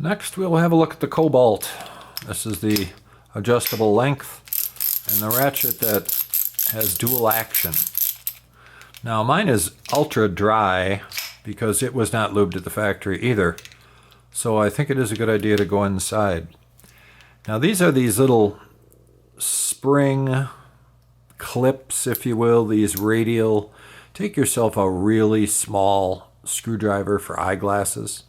Next we'll have a look at the KOBALT. This is the adjustable length and the ratchet that has dual action. Now mine is ultra dry because it was not lubed at the factory either. So I think it is a good idea to go inside. Now these are these little spring clips, if you will, these radial. Take yourself a really small screwdriver for eyeglasses.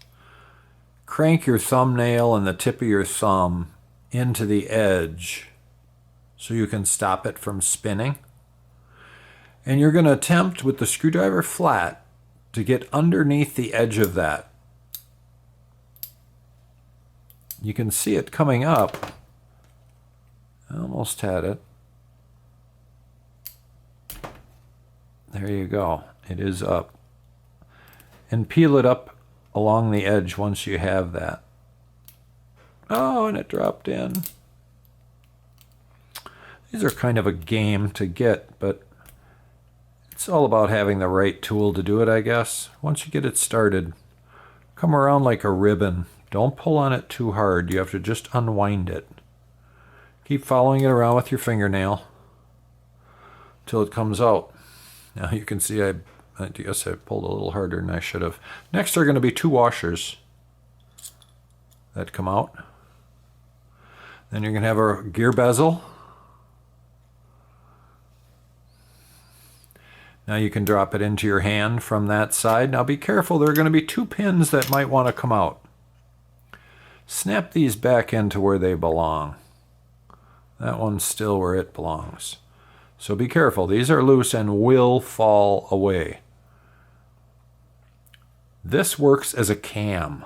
Crank your thumbnail and the tip of your thumb into the edge so you can stop it from spinning. And you're going to attempt with the screwdriver flat to get underneath the edge of that. You can see it coming up. I almost had it. There you go. It is up. And peel it up along the edge once you have that. Oh, and it dropped in. These are kind of a game to get, but it's all about having the right tool to do it, I guess. Once you get it started, come around like a ribbon. Don't pull on it too hard. You have to just unwind it. Keep following it around with your fingernail till it comes out. Now you can see I guess I pulled a little harder than I should have. Next are going to be two washers that come out. Then you're going to have a gear bezel. Now you can drop it into your hand from that side. Now be careful, there are going to be two pins that might want to come out. Snap these back into where they belong. That one's still where it belongs. So be careful, these are loose and will fall away. This works as a cam.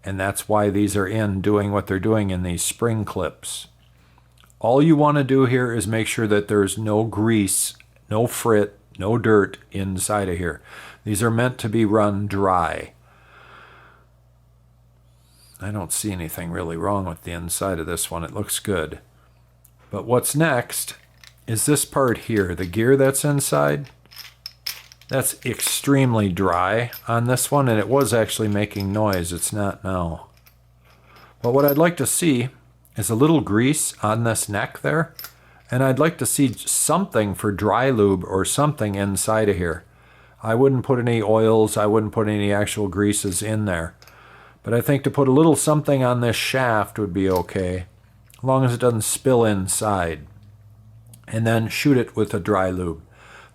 And that's why these are in doing what they're doing in these spring clips. All you want to do here is make sure that there's no grease, no frit, no dirt inside of here. These are meant to be run dry. I don't see anything really wrong with the inside of this one. It looks good. But what's next is this part here, the gear that's inside. That's extremely dry on this one, and it was actually making noise. It's not now. But what I'd like to see is a little grease on this neck there, and I'd like to see something for dry lube or something inside of here. I wouldn't put any oils, I wouldn't put any actual greases in there. But I think to put a little something on this shaft would be okay, as long as it doesn't spill inside. And then shoot it with a dry lube.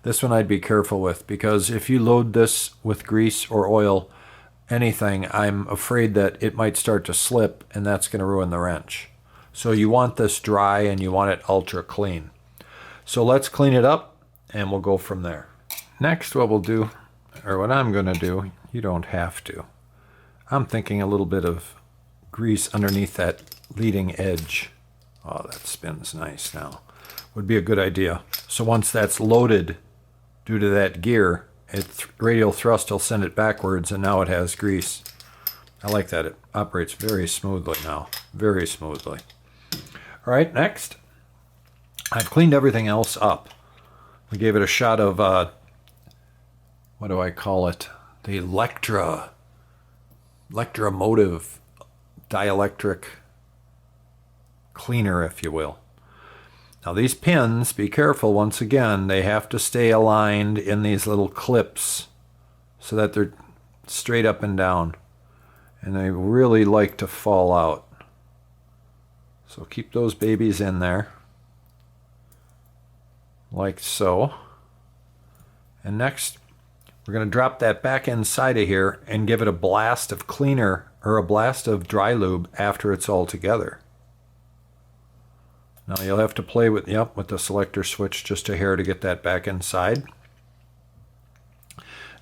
This one I'd be careful with, because if you load this with grease or oil, anything, I'm afraid that it might start to slip, and that's going to ruin the wrench. So you want this dry and you want it ultra clean. So let's clean it up and we'll go from there. Next what we'll do, or what I'm going to do, you don't have to. I'm thinking a little bit of grease underneath that leading edge. Oh, that spins nice now. Would be a good idea. So once that's loaded due to that gear, radial thrust will send it backwards, and now it has grease. I like that. It operates very smoothly now. Very smoothly. All right, next. I've cleaned everything else up. We gave it a shot of, what do I call it? The Electromotive dielectric cleaner, if you will. Now these pins, be careful once again, they have to stay aligned in these little clips so that they're straight up and down. And they really like to fall out. So keep those babies in there. Like so. And next, we're going to drop that back inside of here and give it a blast of cleaner, or a blast of dry lube after it's all together. Now you'll have to play with the selector switch just a hair to get that back inside.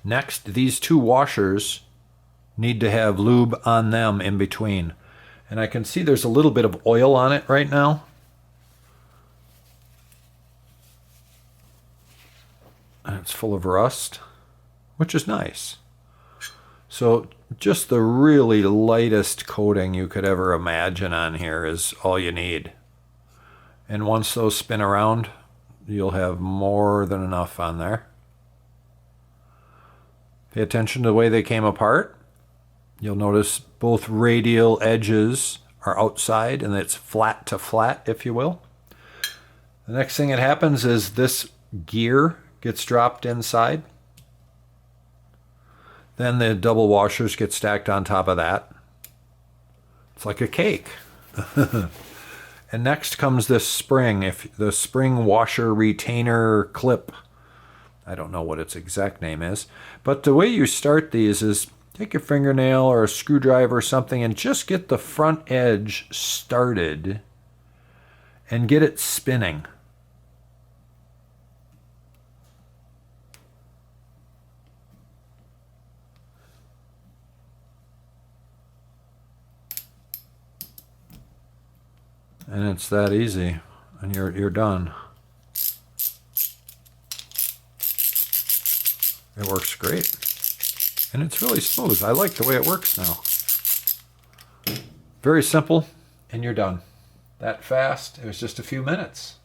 Next, these two washers need to have lube on them in between. And I can see there's a little bit of oil on it right now. And it's full of rust, which is nice. So just the really lightest coating you could ever imagine on here is all you need. And once those spin around, you'll have more than enough on there. Pay attention to the way they came apart. You'll notice both radial edges are outside, and it's flat to flat, if you will. The next thing that happens is this gear gets dropped inside. Then the double washers get stacked on top of that. It's like a cake. And next comes this spring, the spring washer retainer clip. I don't know what its exact name is, but the way you start these is take your fingernail or a screwdriver or something and just get the front edge started and get it spinning. And it's that easy, and you're done. It works great. And it's really smooth. I like the way it works now. Very simple, and you're done. That fast. It was just a few minutes.